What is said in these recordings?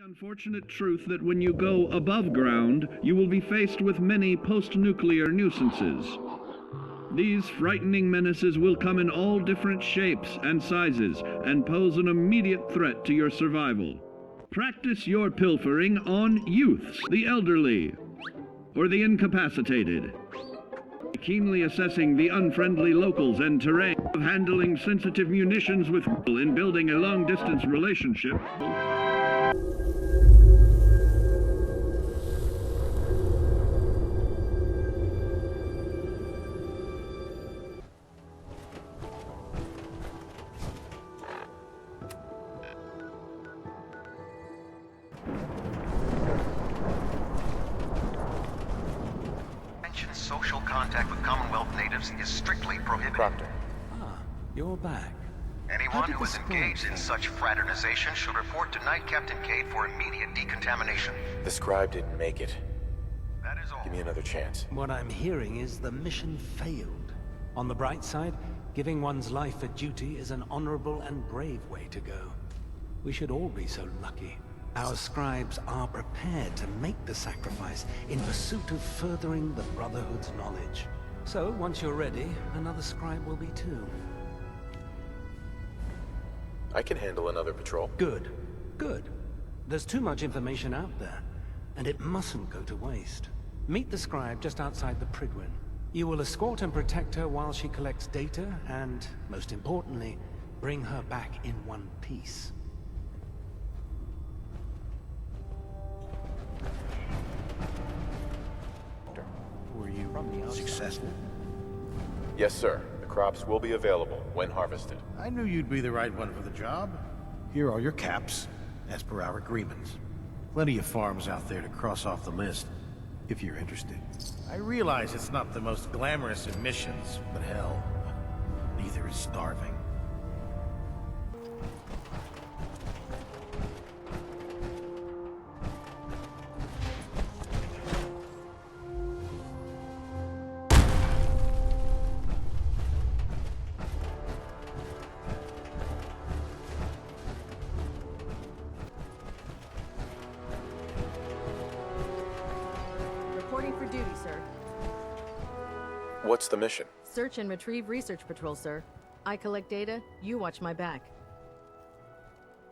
The unfortunate truth that when you go above ground, you will be faced with many post-nuclear nuisances. These frightening menaces will come in all different shapes and sizes and pose an immediate threat to your survival. Practice your pilfering on youths, the elderly, or the incapacitated. Keenly assessing the unfriendly locals and terrain, of handling sensitive munitions with in building a long-distance relationship. Social contact with Commonwealth natives is strictly prohibited. Proctor. Ah, you're back. Anyone who is engaged in such fraternization should report to Knight Captain Cade for immediate decontamination. The scribe didn't make it. That is all. Give me another chance. What I'm hearing is the mission failed. On the bright side, giving one's life a duty is an honorable and brave way to go. We should all be so lucky. Our scribes are prepared to make the sacrifice in pursuit of furthering the Brotherhood's knowledge. So, once you're ready, another scribe will be too. I can handle another patrol. Good. Good. There's too much information out there, and it mustn't go to waste. Meet the scribe just outside the Prydwen. You will escort and protect her while she collects data, and, most importantly, bring her back in one piece. Were you successful? Yes, sir. The crops will be available when harvested. I knew you'd be the right one for the job. Here are your caps, as per our agreements. Plenty of farms out there to cross off the list, if you're interested. I realize it's not the most glamorous of missions, but hell, neither is starving. Reporting for duty, sir. What's the mission? Search and retrieve research patrol, sir. I collect data, you watch my back.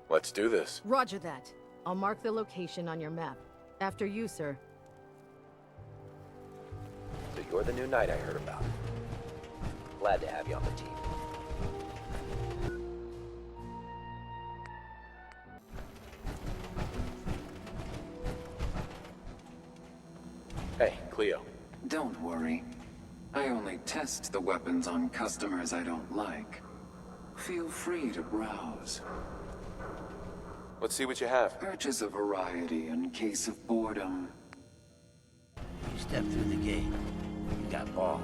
Let's do this. Roger that. I'll mark the location on your map. After you, sir. So you're the new knight I heard about. Glad to have you on the team. Hey, Cleo. Don't worry. I only test the weapons on customers I don't like. Feel free to browse. Let's see what you have. Purchase a variety in case of boredom. You stepped through the gate. You got balls.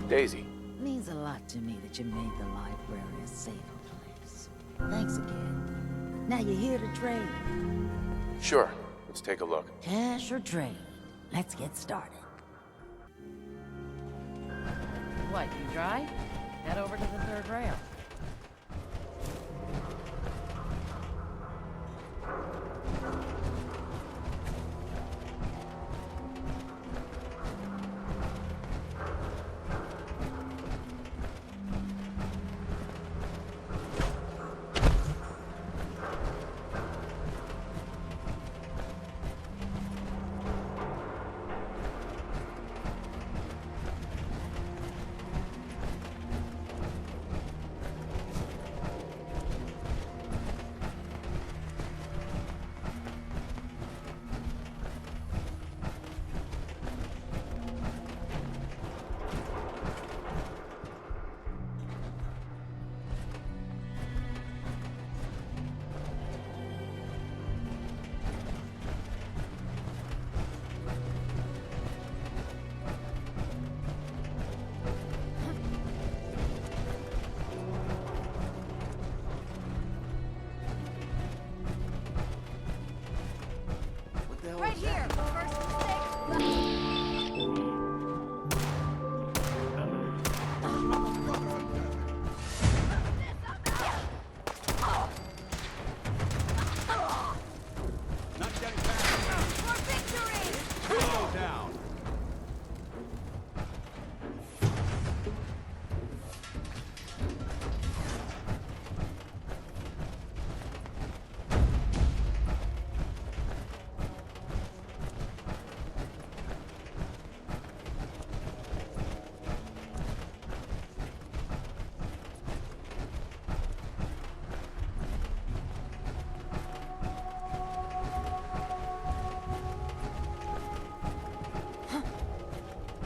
Daisy. Means a lot to me that you made the library a safer place. Thanks again. Now you're here to trade. Sure. Let's take a look. Cash or trade? Let's get started. What, you dry? Head over to the third rail.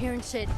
hearing shit.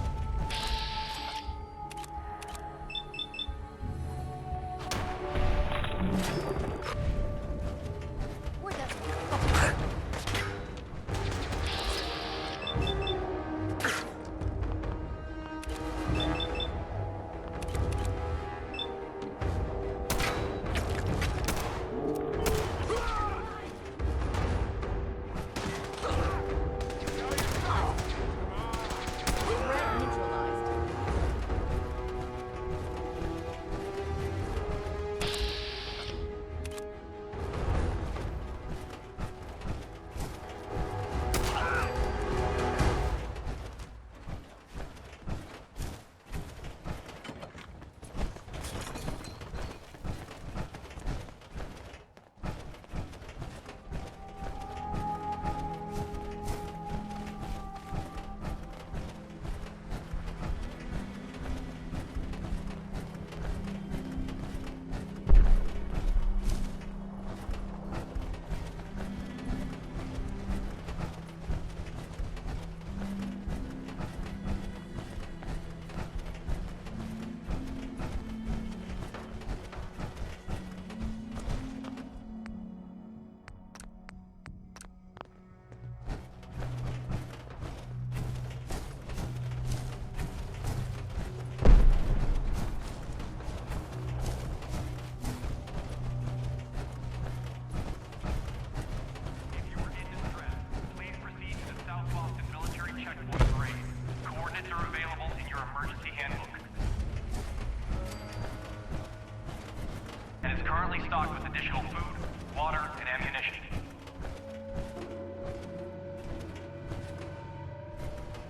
Stocked with additional food, water, and ammunition.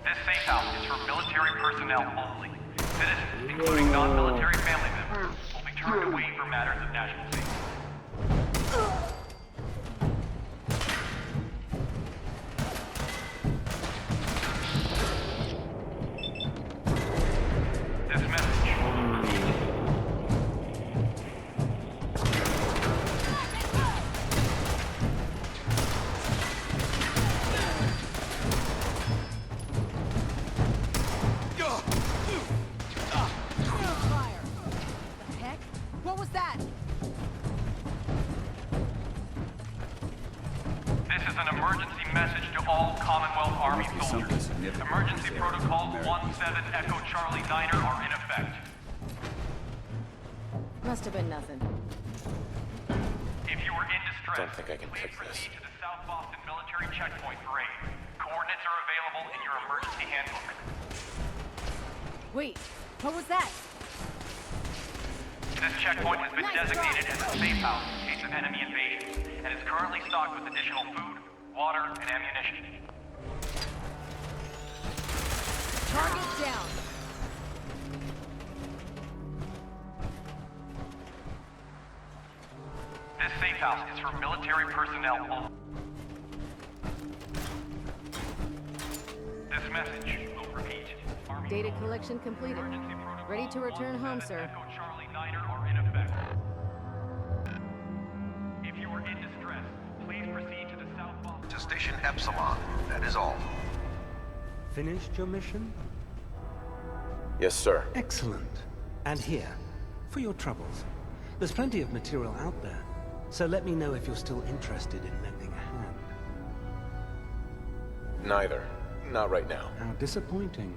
This safe house is for military personnel only. Citizens, including non-military family members, will be turned away for matters of national safety. Emergency protocols 17 Echo Charlie Diner are in effect. Must have been nothing. If you are in distress, Don't think I can pick this. to the South Boston Military Checkpoint for aid. Coordinates are available in your emergency handbook. Wait, what was that? This checkpoint has been designated as a safe house in case of enemy invasion, and is currently stocked with additional food, water, and ammunition. Target down. This safe house is for military personnel only. This message will repeat. Army Data collection completed. emergency protocols Ready to return home, 17 sir. Echo Charlie Diner are in effect. If you are in distress, please proceed to the South Boston. To Station Epsilon, that is all. Finished your mission? Yes, sir. Excellent. And here, for your troubles. There's plenty of material out there, so let me know if you're still interested in lending a hand. Neither. Not right now. How disappointing.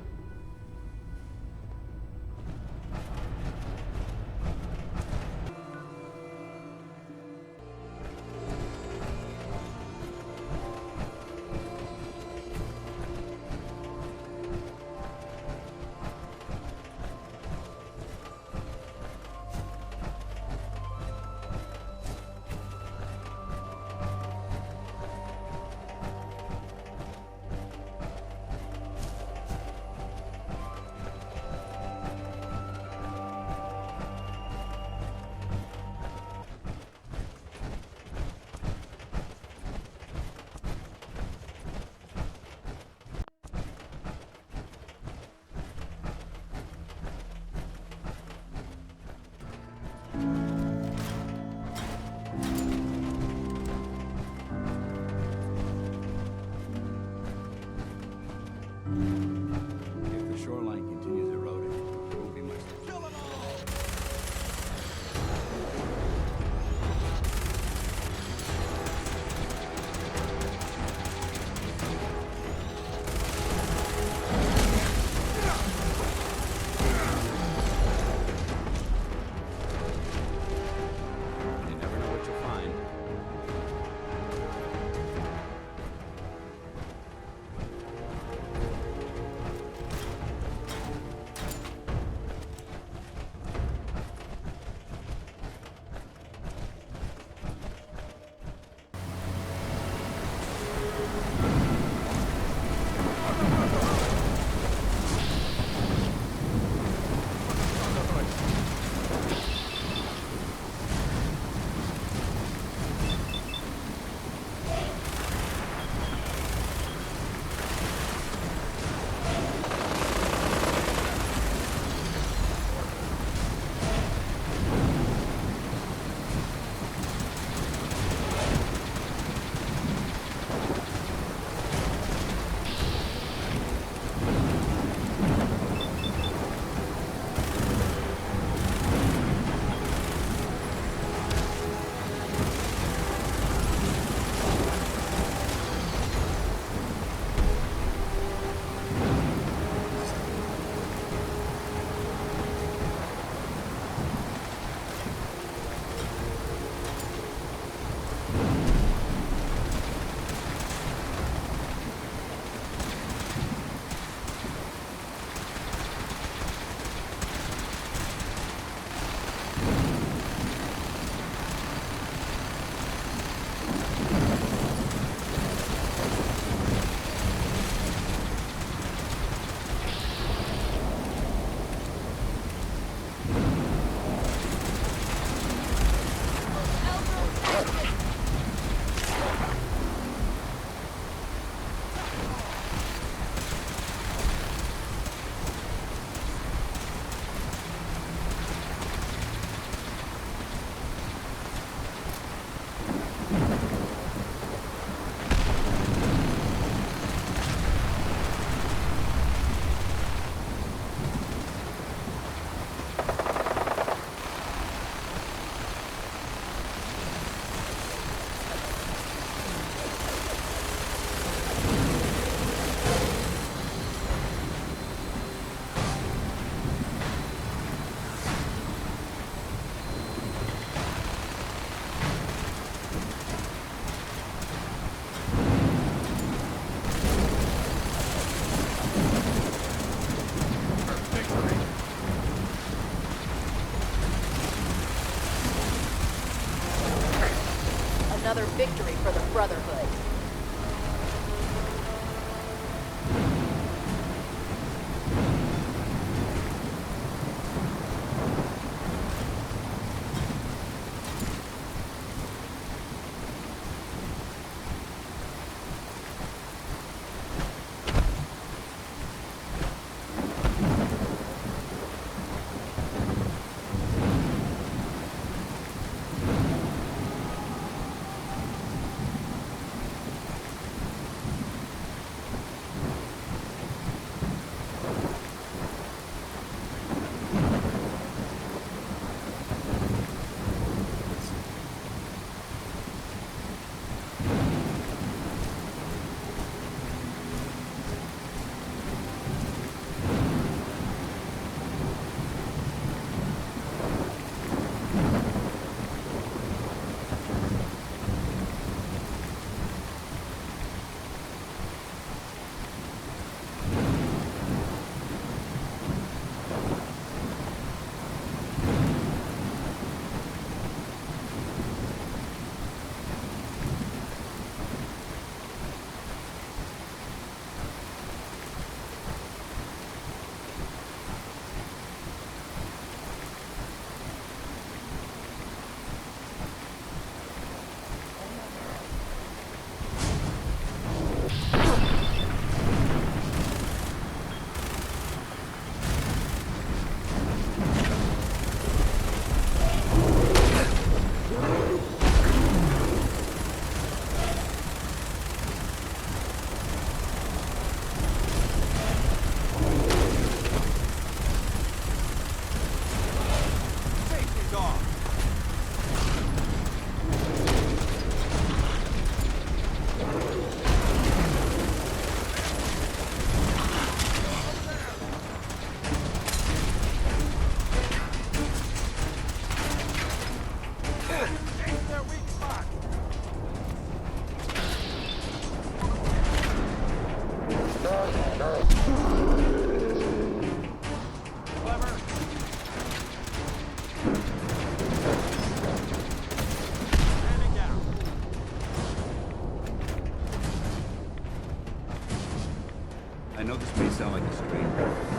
I know this may sound like a stranger.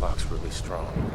Lock's really strong.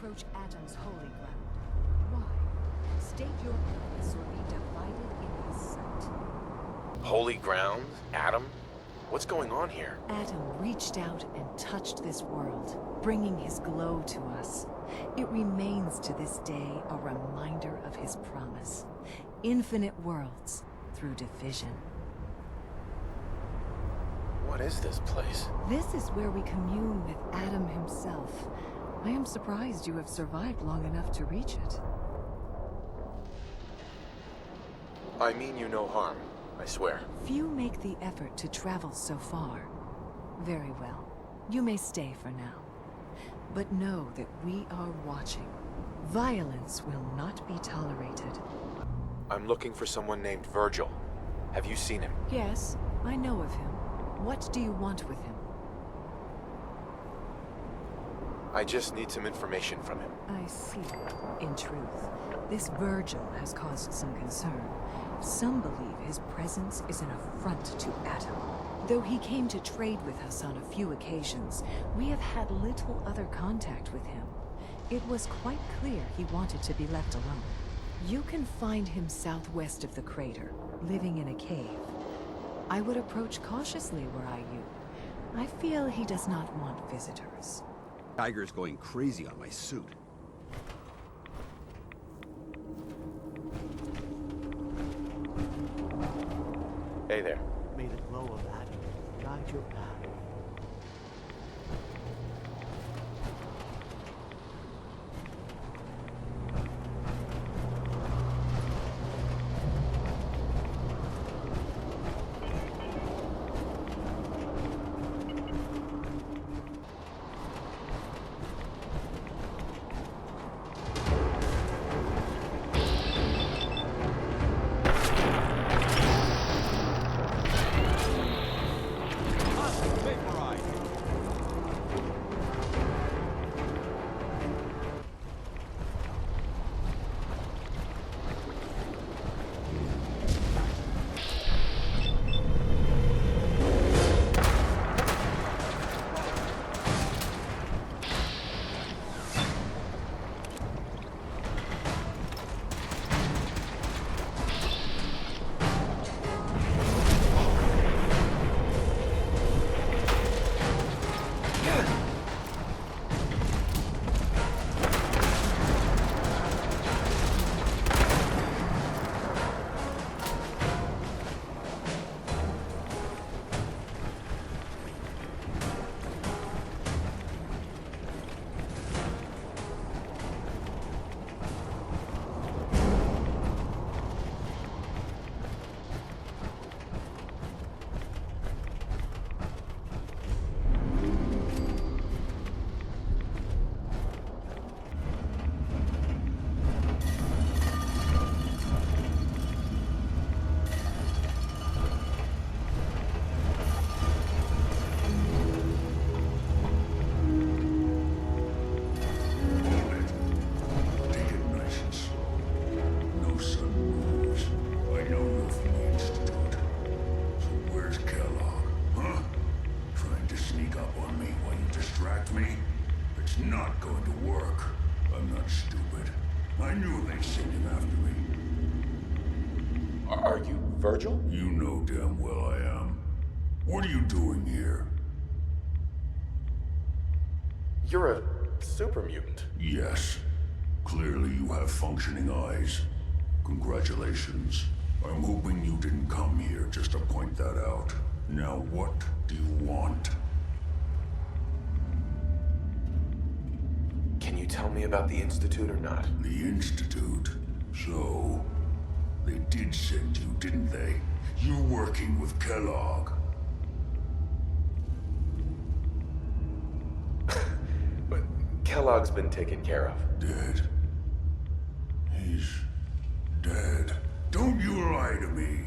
approach Atom's holy ground. Why? State your purpose or be divided in his sight. Holy ground? Adam? What's going on here? Adam reached out and touched this world, bringing his glow to us. It remains to this day a reminder of his promise. Infinite worlds through division. What is this place? This is where we commune with Adam himself. I am surprised you have survived long enough to reach it. I mean you no harm, I swear. Few make the effort to travel so far. Very well. You may stay for now. But know that we are watching. Violence will not be tolerated. I'm looking for someone named Virgil. Have you seen him? Yes, I know of him. What do you want with him? I just need some information from him. I see. In truth, this Virgil has caused some concern. Some believe his presence is an affront to Adam. Though he came to trade with us on a few occasions, we have had little other contact with him. It was quite clear he wanted to be left alone. You can find him southwest of the crater, living in a cave. I would approach cautiously were I you. I feel he does not want visitors. Tiger's going crazy on my suit. Hey there. May the glow of Adam guide your path. Are you Virgil? You know damn well I am. What are you doing here? You're a super mutant. Yes. Clearly you have functioning eyes. Congratulations. I'm hoping you didn't come here just to point that out. Now what do you want? Can you tell me about the Institute or not? The Institute? So, they did send you, didn't they? You're working with Kellogg. But Kellogg's been taken care of. Dead. He's dead. Don't you lie to me.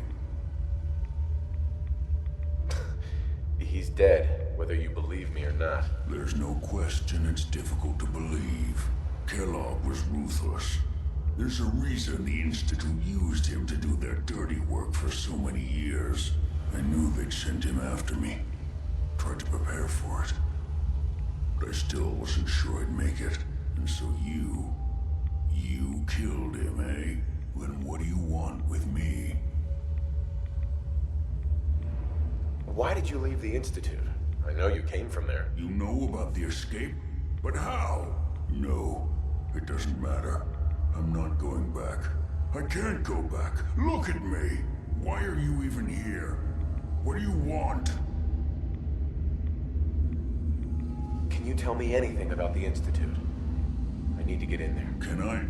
He's dead, whether you believe me or not. There's no question it's difficult to believe. Kellogg was ruthless. There's a reason the Institute used him to do their dirty work for so many years. I knew they'd send him after me. Tried to prepare for it. But I still wasn't sure I'd make it. And so you killed him, eh? Then what do you want with me? Why did you leave the Institute? I know you came from there. You know about the escape? But how? No, it doesn't matter. I'm not going back. I can't go back. Look at me! Why are you even here? What do you want? Can you tell me anything about the Institute? I need to get in there. Can I?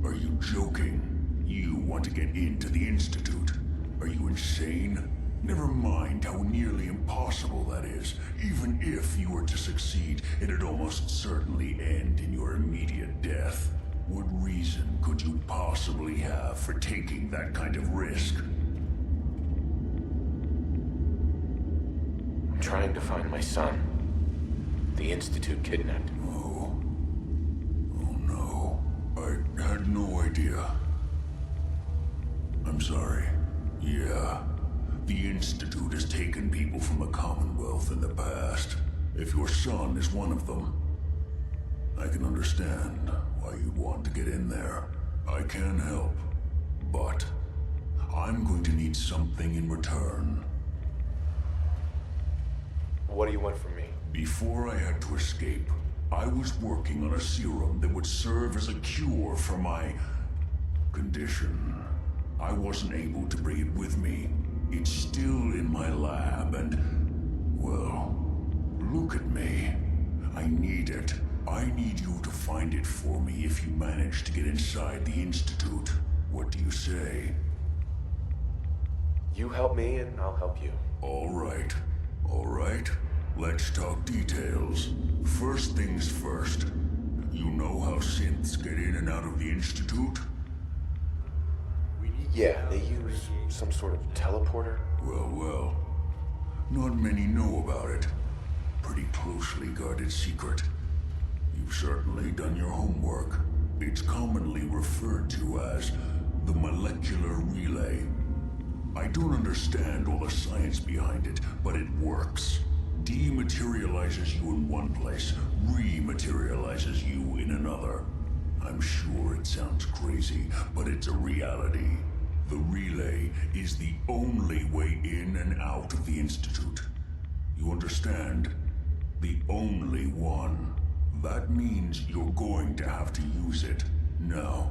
Are you joking? You want to get into the Institute? Are you insane? Never mind how nearly impossible that is. Even if you were to succeed, it'd almost certainly end in your immediate death. What reason could you possibly have for taking that kind of risk? I'm trying to find my son. The Institute kidnapped him. Oh no. I had no idea. I'm sorry. Yeah. The Institute has taken people from the Commonwealth in the past. If your son is one of them, I can understand why you'd want to get in there. I can help, but I'm going to need something in return. What do you want from me? Before I had to escape, I was working on a serum that would serve as a cure for my condition. I wasn't able to bring it with me. It's still in my lab and, well, look at me. I need it. I need you to find it for me if you manage to get inside the Institute. What do you say? You help me and I'll help you. All right. All right. Let's talk details. First things first. You know how synths get in and out of the Institute? Yeah, they use some sort of teleporter. Well. Not many know about it. Pretty closely guarded secret. You've certainly done your homework. It's commonly referred to as the molecular relay. I don't understand all the science behind it, but it works. Dematerializes you in one place, rematerializes you in another. I'm sure it sounds crazy, but it's a reality. The relay is the only way in and out of the Institute. You understand? The only one. That means you're going to have to use it. Now,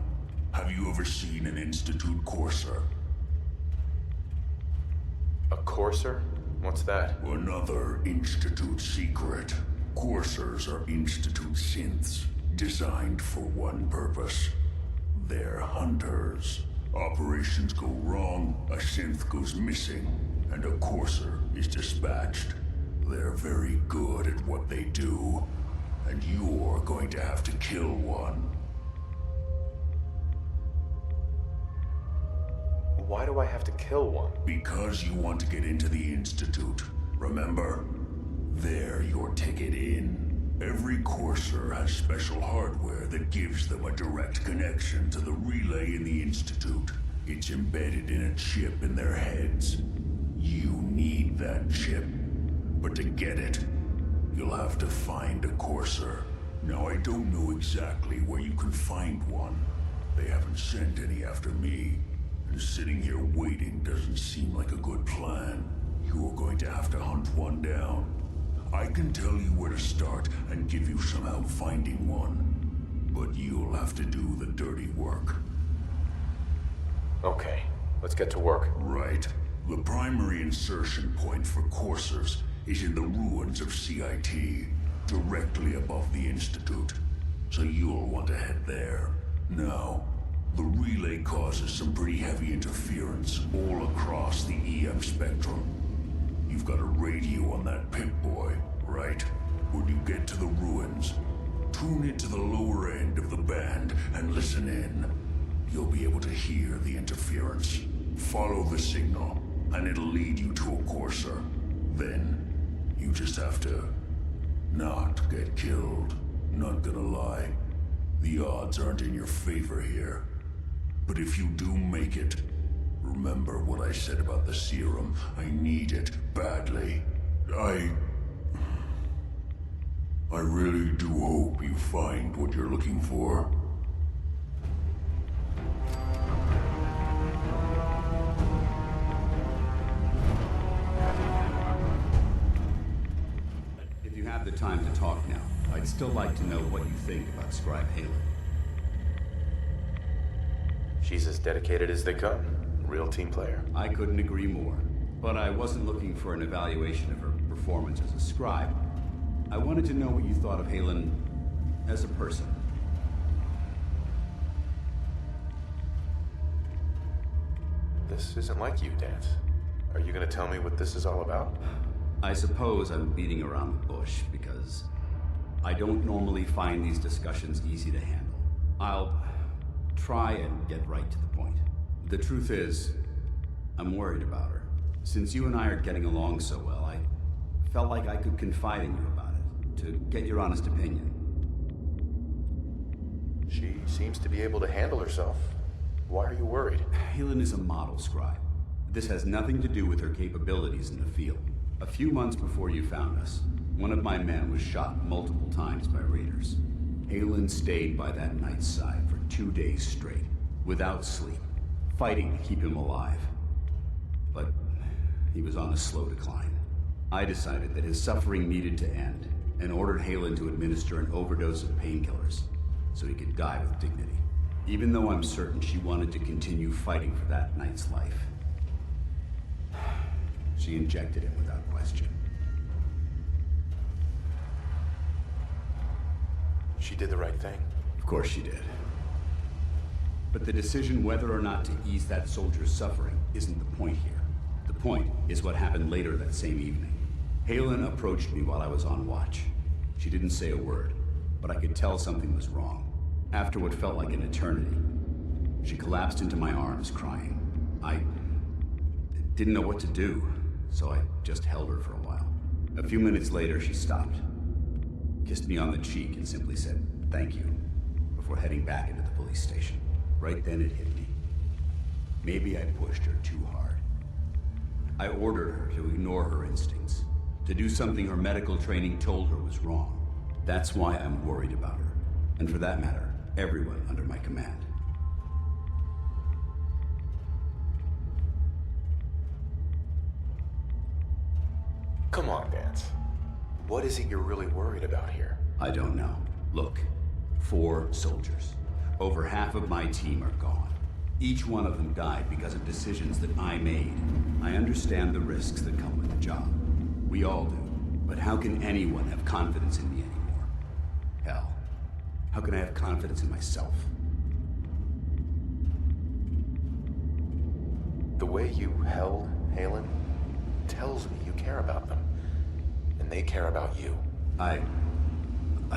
have you ever seen an Institute courser? A courser? What's that? Another Institute secret. Coursers are Institute synths, designed for one purpose. They're hunters. Operations go wrong, a synth goes missing, and a courser is dispatched. They're very good at what they do, and you're going to have to kill one. Why do I have to kill one? Because you want to get into the Institute, remember? They're your ticket in. Every courser has special hardware that gives them a direct connection to the relay in the Institute. It's embedded in a chip in their heads. You need that chip. But to get it, you'll have to find a courser. Now, I don't know exactly where you can find one. They haven't sent any after me. And sitting here waiting doesn't seem like a good plan. You're going to have to hunt one down. I can tell you where to start and give you some help finding one. But you'll have to do the dirty work. Okay, let's get to work. Right. The primary insertion point for coursers is in the ruins of CIT, directly above the Institute. So you'll want to head there. Now, the relay causes some pretty heavy interference all across the EM spectrum. You've got a radio on that Pip-Boy, right? When you get to the ruins, tune it to the lower end of the band and listen in. You'll be able to hear the interference. Follow the signal, and it'll lead you to a courser. Then, you just have to not get killed. Not gonna lie, the odds aren't in your favor here. But if you do make it, remember what I said about the serum. I need it badly. I really do hope you find what you're looking for. time to talk now, I'd still like to know what you think about Scribe Halen. She's as dedicated as they come. Real team player. I couldn't agree more. But I wasn't looking for an evaluation of her performance as a scribe. I wanted to know what you thought of Halen as a person. This isn't like you, Danse. Are you gonna tell me what this is all about? I suppose I'm beating around the bush because I don't normally find these discussions easy to handle. I'll try and get right to the point. The truth is, I'm worried about her. Since you and I are getting along so well, I felt like I could confide in you about it, to get your honest opinion. She seems to be able to handle herself. Why are you worried? Halen is a model scribe. This has nothing to do with her capabilities in the field. A few months before you found us, one of my men was shot multiple times by raiders. Halen stayed by that knight's side for 2 days straight, without sleep, fighting to keep him alive. But he was on a slow decline. I decided that his suffering needed to end, and ordered Halen to administer an overdose of painkillers, so he could die with dignity. Even though I'm certain she wanted to continue fighting for that knight's life. She injected him without question. She did the right thing. Of course she did. But the decision whether or not to ease that soldier's suffering isn't the point here. The point is what happened later that same evening. Halen approached me while I was on watch. She didn't say a word, but I could tell something was wrong. After what felt like an eternity, she collapsed into my arms, crying. I didn't know what to do, so I just held her for a while. A few minutes later, she stopped, kissed me on the cheek, and simply said, "Thank you," before heading back into the police station. Right then it hit me. Maybe I pushed her too hard. I ordered her to ignore her instincts, to do something her medical training told her was wrong. That's why I'm worried about her, and for that matter, everyone under my command. Come on, Danse. What is it you're really worried about here? I don't know. Look, 4 soldiers. Over half of my team are gone. Each one of them died because of decisions that I made. I understand the risks that come with the job. We all do. But how can anyone have confidence in me anymore? Hell, how can I have confidence in myself? The way you held Halen tells me you care about them. And they care about you. I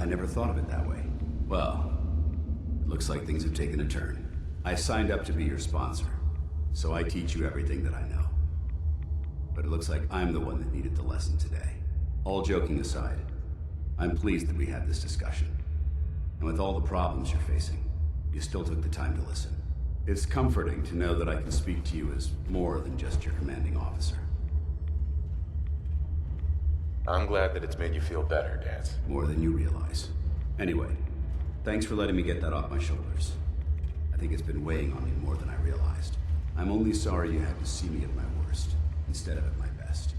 never thought of it that way. Well, it looks like things have taken a turn. I signed up to be your sponsor, so I teach you everything that I know. But it looks like I'm the one that needed the lesson today. All joking aside, I'm pleased that we had this discussion. And with all the problems you're facing, you still took the time to listen. It's comforting to know that I can speak to you as more than just your commanding officer. I'm glad that it's made you feel better, Danse. More than you realize. Anyway, thanks for letting me get that off my shoulders. I think it's been weighing on me more than I realized. I'm only sorry you had to see me at my worst, instead of at my best.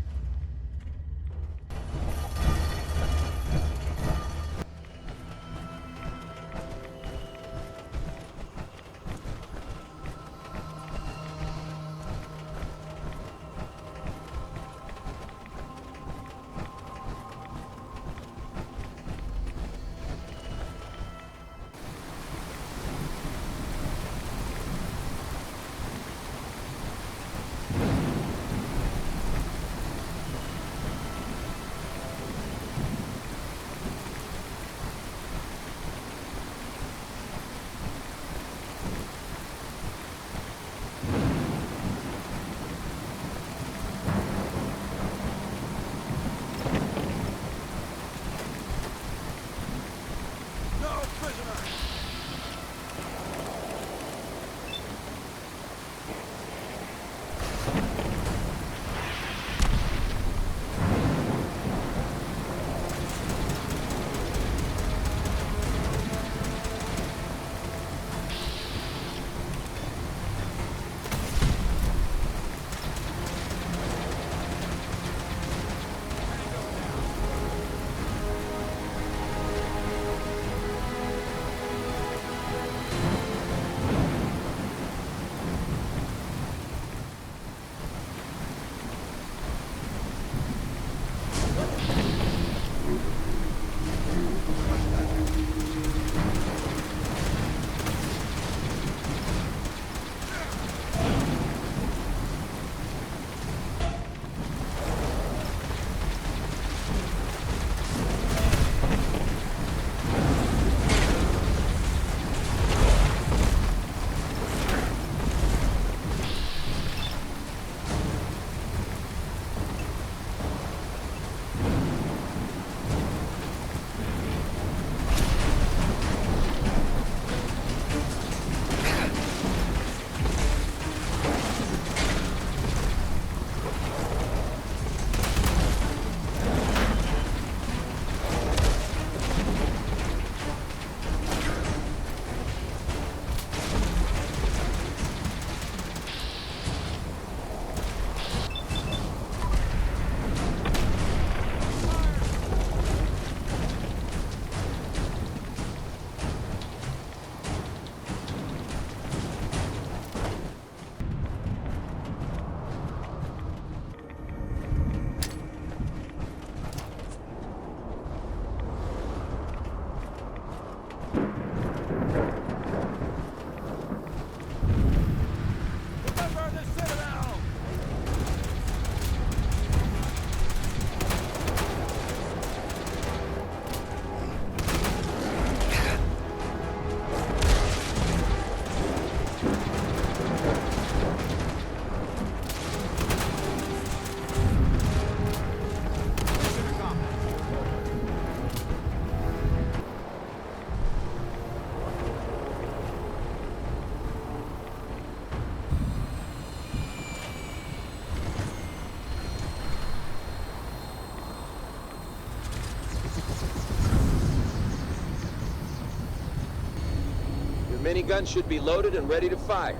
minigun should be loaded and ready to fire.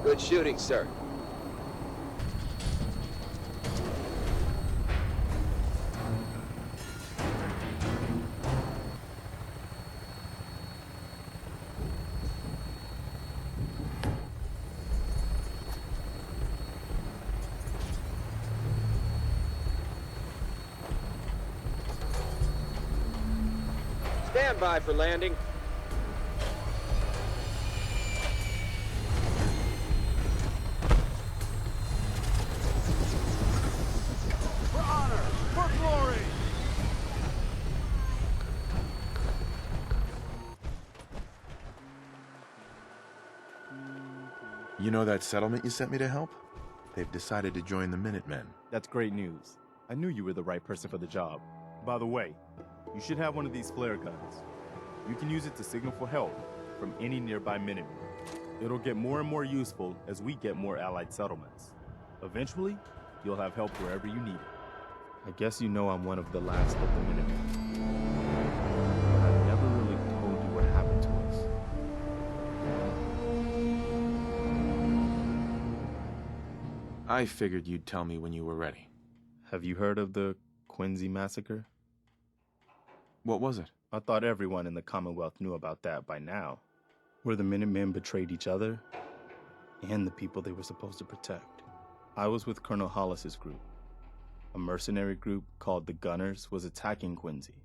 Good shooting, sir. Stand by for landing. For honor, for glory. You know that settlement you sent me to help? They've decided to join the Minutemen. That's great news. I knew you were the right person for the job. By the way, you should have one of these flare guns. You can use it to signal for help from any nearby Minutemen. It'll get more and more useful as we get more allied settlements. Eventually, you'll have help wherever you need it. I guess you know I'm one of the last of the Minutemen. But I've never really told you what happened to us. I figured you'd tell me when you were ready. Have you heard of the Quincy massacre? What was it? I thought everyone in the Commonwealth knew about that by now. Where the Minutemen betrayed each other and the people they were supposed to protect. I was with Colonel Hollis's group. A mercenary group called the Gunners was attacking Quincy.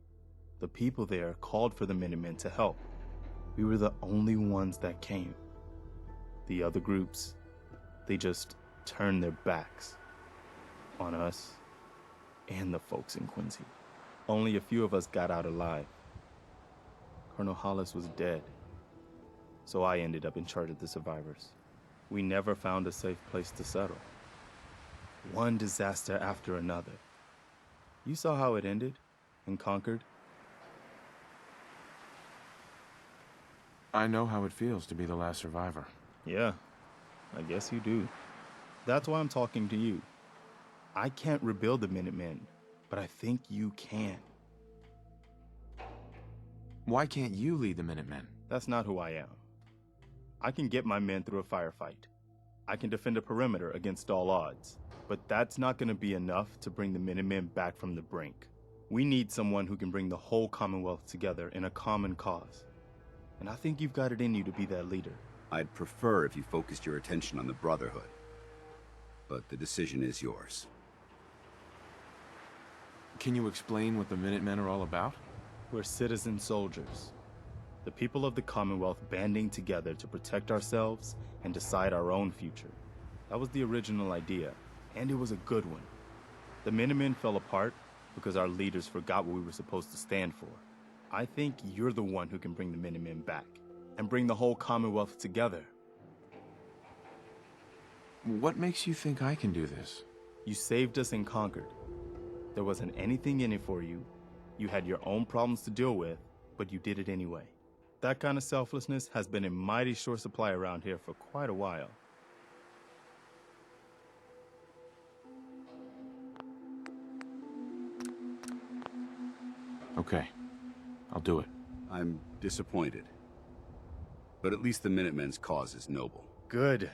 The people there called for the Minutemen to help. We were the only ones that came. The other groups, they just turned their backs on us and the folks in Quincy. Only a few of us got out alive. Colonel Hollis was dead, so I ended up in charge of the survivors. We never found a safe place to settle. One disaster after another. You saw how it ended in Concord? I know how it feels to be the last survivor. Yeah, I guess you do. That's why I'm talking to you. I can't rebuild the Minutemen, but I think you can. Why can't you lead the Minutemen? That's not who I am. I can get my men through a firefight. I can defend a perimeter against all odds. But that's not going to be enough to bring the Minutemen back from the brink. We need someone who can bring the whole Commonwealth together in a common cause. And I think you've got it in you to be that leader. I'd prefer if you focused your attention on the Brotherhood. But the decision is yours. Can you explain what the Minutemen are all about? We're citizen soldiers. The people of the Commonwealth banding together to protect ourselves and decide our own future. That was the original idea, and it was a good one. The Minutemen fell apart because our leaders forgot what we were supposed to stand for. I think you're the one who can bring the Minutemen back, and bring the whole Commonwealth together. What makes you think I can do this? You saved us in Concord. There wasn't anything in it for you. You had your own problems to deal with, but you did it anyway. That kind of selflessness has been in mighty short supply around here for quite a while. Okay, I'll do it. I'm disappointed. But at least the Minutemen's cause is noble. Good.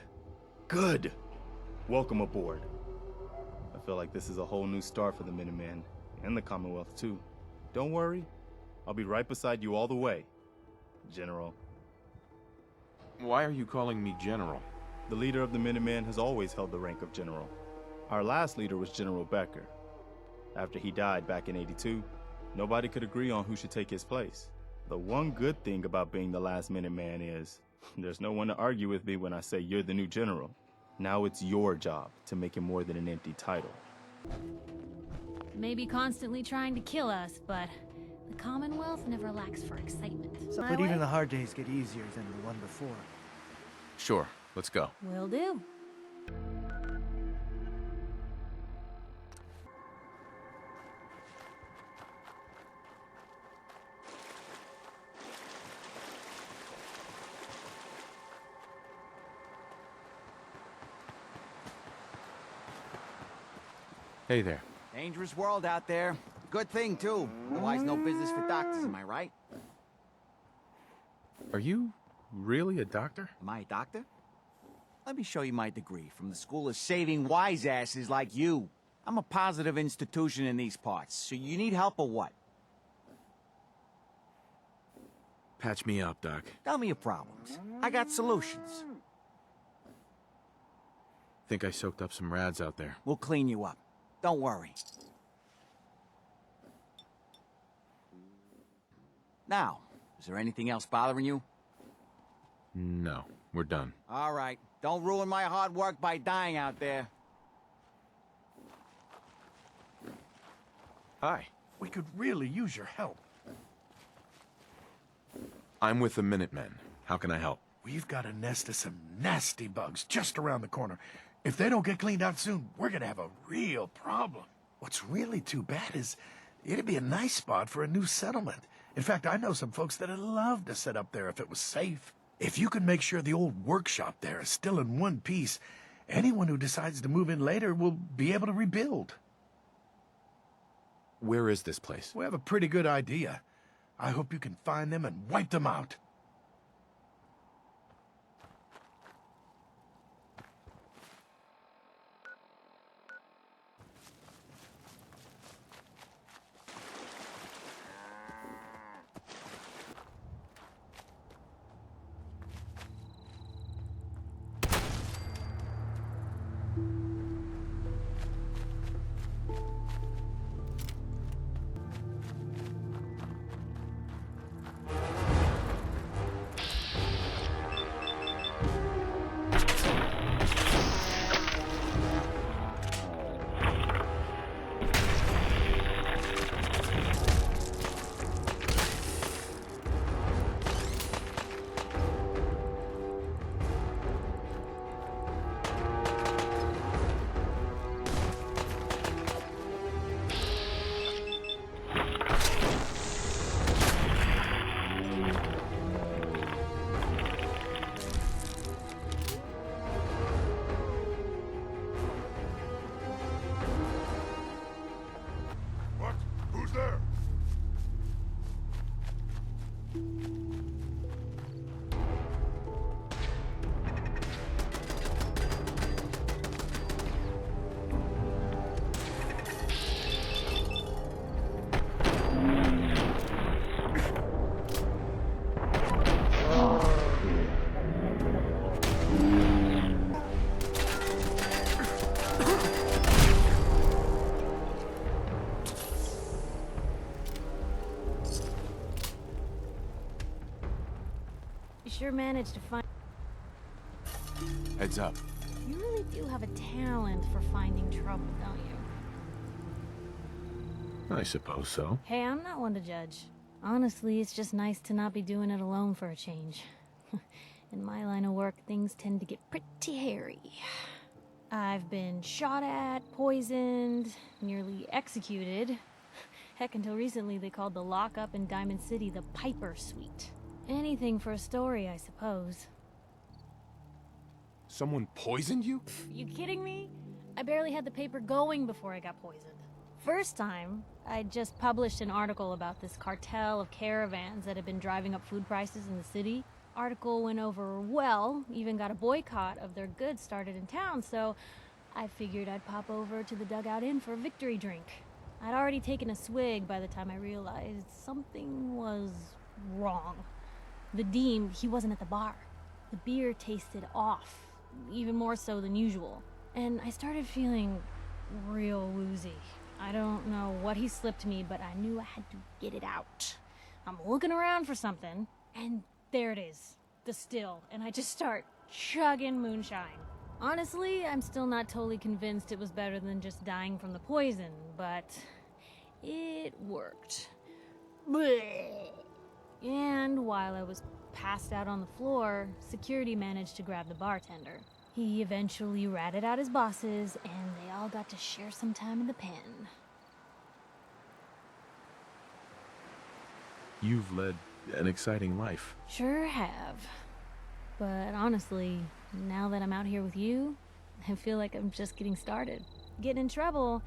Good. Welcome aboard. I feel like this is a whole new start for the Minutemen, and the Commonwealth too. Don't worry, I'll be right beside you all the way, General. Why are you calling me General? The leader of the Minutemen has always held the rank of General. Our last leader was General Becker. After he died back in '82, nobody could agree on who should take his place. The one good thing about being the last Minuteman is, there's no one to argue with me when I say you're the new General. Now it's your job to make it more than an empty title. Maybe constantly trying to kill us, but the Commonwealth never lacks for excitement. But even the hard days get easier than the one before. Sure, let's go. Will do. Hey there. Dangerous world out there. Good thing, too. Otherwise, no business for doctors, am I right? Are you really a doctor? Am I a doctor? Let me show you my degree from the School of Saving Wise Asses like you. I'm a positive institution in these parts, so you need help or what? Patch me up, Doc. Tell me your problems. I got solutions. Think I soaked up some rads out there. We'll clean you up. Don't worry. Now, is there anything else bothering you? No, we're done. All right. Don't ruin my hard work by dying out there. Hi. We could really use your help. I'm with the Minutemen. How can I help? We've got a nest of some nasty bugs just around the corner. If they don't get cleaned out soon, we're gonna have a real problem. What's really too bad is it'd be a nice spot for a new settlement. In fact, I know some folks that'd love to set up there if it was safe. If you can make sure the old workshop there is still in one piece, anyone who decides to move in later will be able to rebuild. Where is this place? We have a pretty good idea. I hope you can find them and wipe them out. Sure managed to find... Heads up. You really do have a talent for finding trouble, don't you? I suppose so. Hey, I'm not one to judge. Honestly, it's just nice to not be doing it alone for a change. In my line of work, things tend to get pretty hairy. I've been shot at, poisoned, nearly executed. Heck, until recently they called the lockup in Diamond City the Piper Suite. Anything for a story, I suppose. Someone poisoned you? You kidding me? I barely had the paper going before I got poisoned. First time, I just published an article about this cartel of caravans that had been driving up food prices in the city. Article went over well, even got a boycott of their goods started in town, so I figured I'd pop over to the Dugout Inn for a victory drink. I'd already taken a swig by the time I realized something was wrong. The Deem, he wasn't at the bar. The beer tasted off, even more so than usual. And I started feeling real woozy. I don't know what he slipped me, but I knew I had to get it out. I'm looking around for something, and there it is, the still, and I just start chugging moonshine. Honestly, I'm still not totally convinced it was better than just dying from the poison, but it worked. Blech. And while I was passed out on the floor, security managed to grab the bartender. He eventually ratted out his bosses, and they all got to share some time in the pen. You've led an exciting life. Sure have. But honestly, now that I'm out here with you, I feel like I'm just getting started. Getting in trouble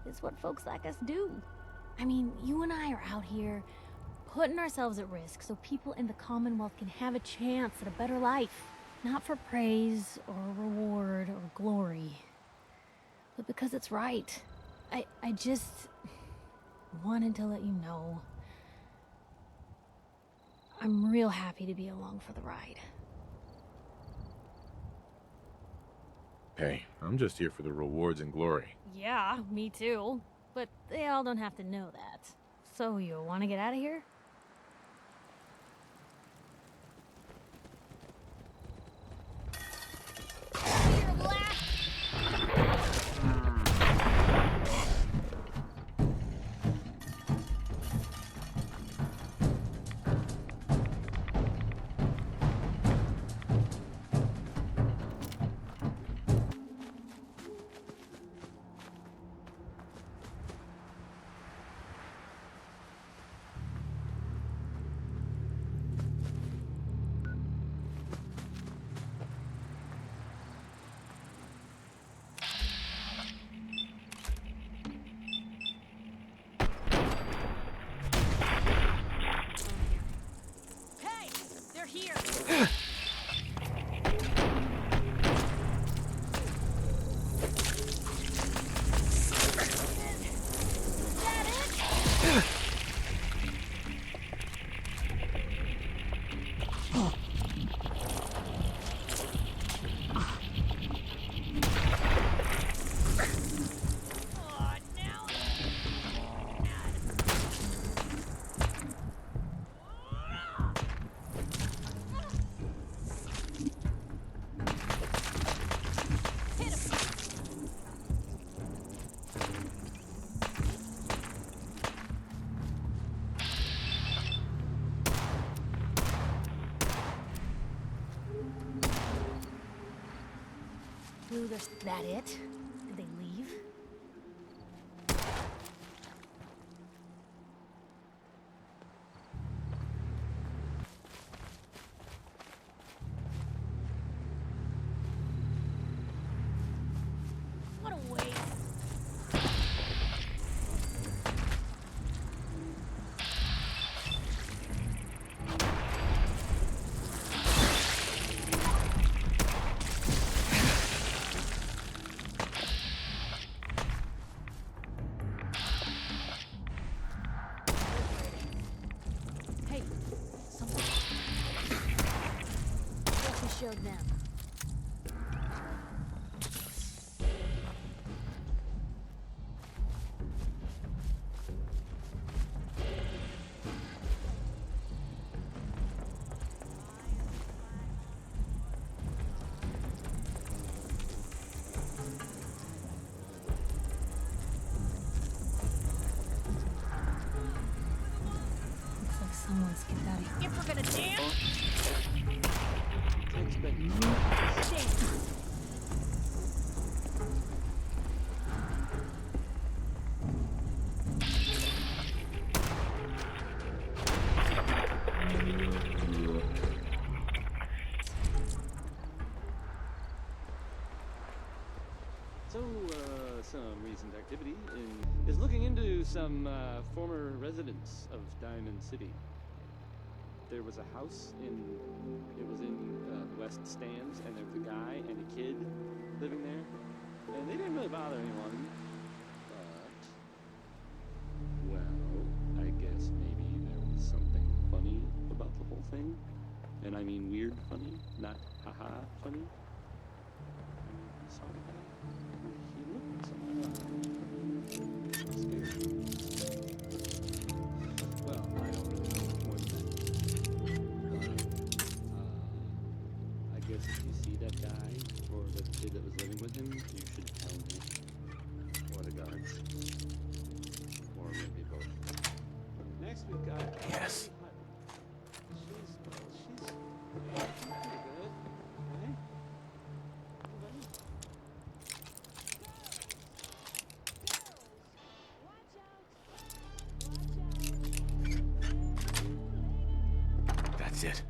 is what folks like us do. I mean, you and I are out here putting ourselves at risk so people in the Commonwealth can have a chance at a better life. Not for praise or reward or glory, but because it's right. I just wanted to let you know. I'm real happy to be along for the ride. Hey, I'm just here for the rewards and glory. Yeah, me too. But they all don't have to know that. So you want to get out of here? Is that it? Did they leave? What a waste. Showed them. Looks like someone skipped out of here. If we're gonna dance. Some recent activity is looking into some former residents of Diamond City. There was a house in the West Stands, and there was a guy and a kid living there, and they didn't really bother anyone. But, well, I guess maybe there was something funny about the whole thing, and I mean weird funny, not haha funny. Sorry, he looked scared. Well, I don't really know more than that. I guess if you see that guy or the kid that was living with him, you should tell me. Or the guards. Or maybe both. Next we've got... Yes. She's pretty good. Okay? That's it.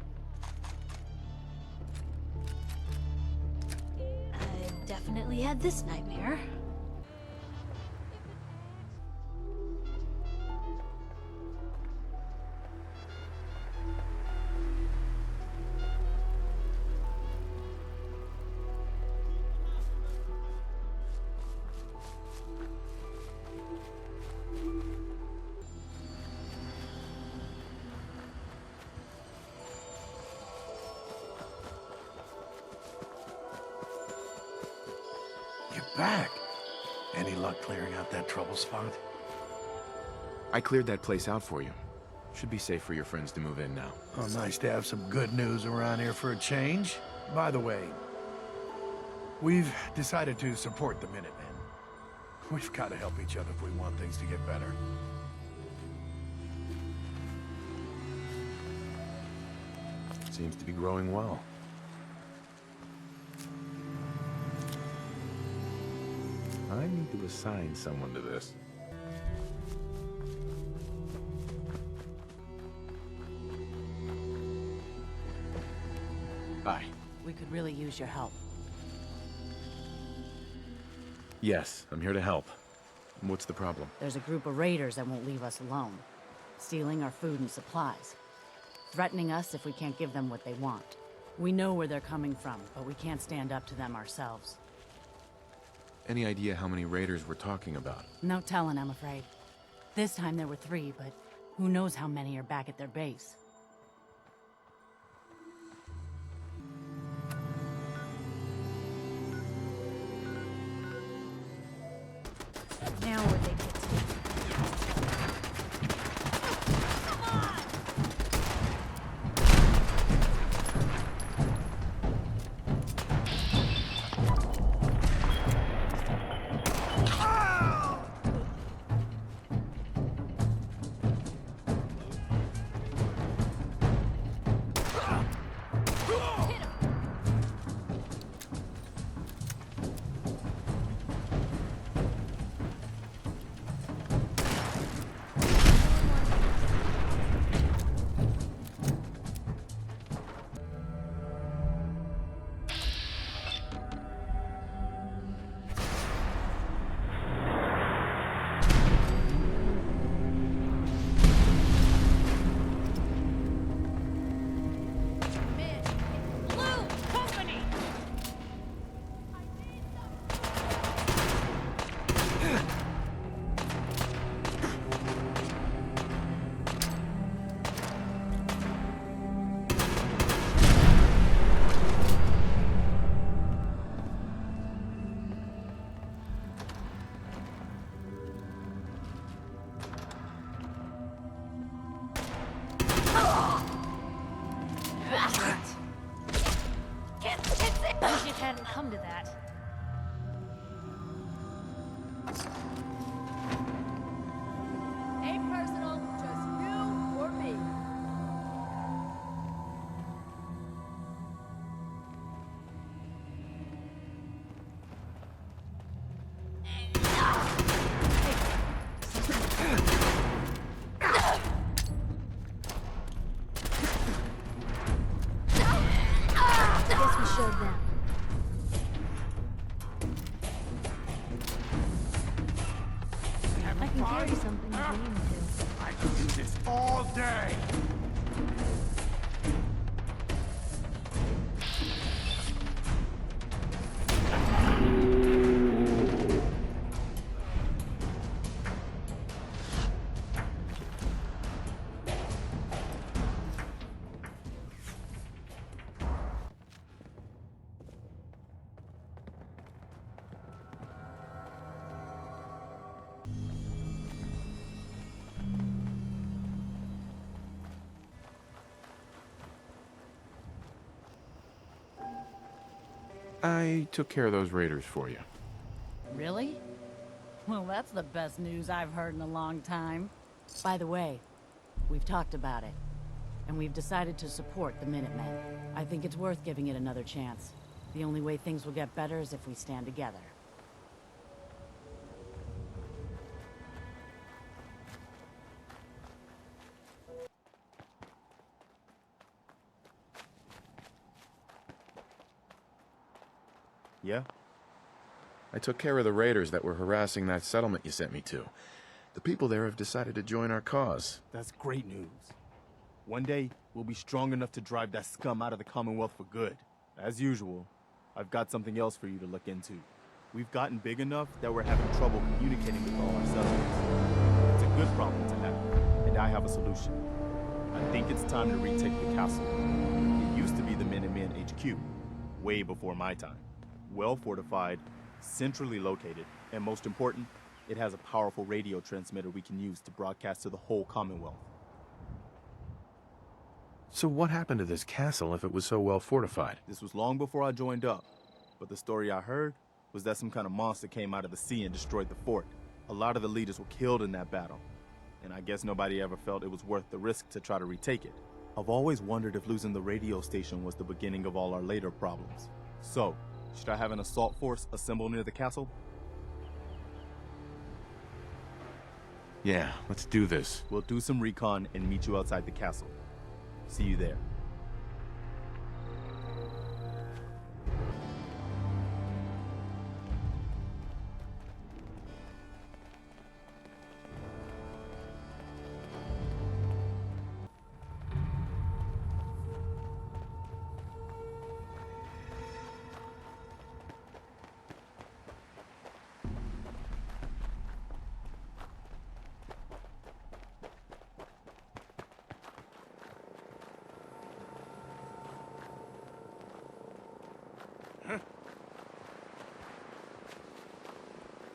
I've definitely had this nightmare. You're back. Any luck clearing out that trouble spot? I cleared that place out for you. Should be safe for your friends to move in now. Oh, nice to have some good news around here for a change. By the way, we've decided to support the Minutemen. We've got to help each other if we want things to get better. Seems to be growing well. I need to assign someone to this. Hi. We could really use your help. Yes, I'm here to help. What's the problem? There's a group of raiders that won't leave us alone, stealing our food and supplies, threatening us if we can't give them what they want. We know where they're coming from, but we can't stand up to them ourselves. Any idea how many raiders we're talking about? No telling, I'm afraid. This time there were 3, but who knows how many are back at their base. Now where they get hadn't come to that. Ain't personal, just you or me. Guess we showed them. I can carry something if we need to. I could do this all day. I took care of those raiders for you. Really? Well, that's the best news I've heard in a long time. By the way, we've talked about it, and we've decided to support the Minutemen. I think it's worth giving it another chance. The only way things will get better is if we stand together. Yeah? I took care of the raiders that were harassing that settlement you sent me to. The people there have decided to join our cause. That's great news. One day, we'll be strong enough to drive that scum out of the Commonwealth for good. As usual, I've got something else for you to look into. We've gotten big enough that we're having trouble communicating with all our settlements. It's a good problem to have, and I have a solution. I think it's time to retake the castle. It used to be the Minutemen HQ, way before my time. Well fortified, centrally located, and most important, it has a powerful radio transmitter we can use to broadcast to the whole Commonwealth. So what happened to this castle if it was so well fortified? This was long before I joined up, but the story I heard was that some kind of monster came out of the sea and destroyed the fort. A lot of the leaders were killed in that battle, and I guess nobody ever felt it was worth the risk to try to retake it. I've always wondered if losing the radio station was the beginning of all our later problems. So, should I have an assault force assemble near the castle? Yeah, let's do this. We'll do some recon and meet you outside the castle. See you there.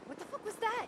What the fuck was that?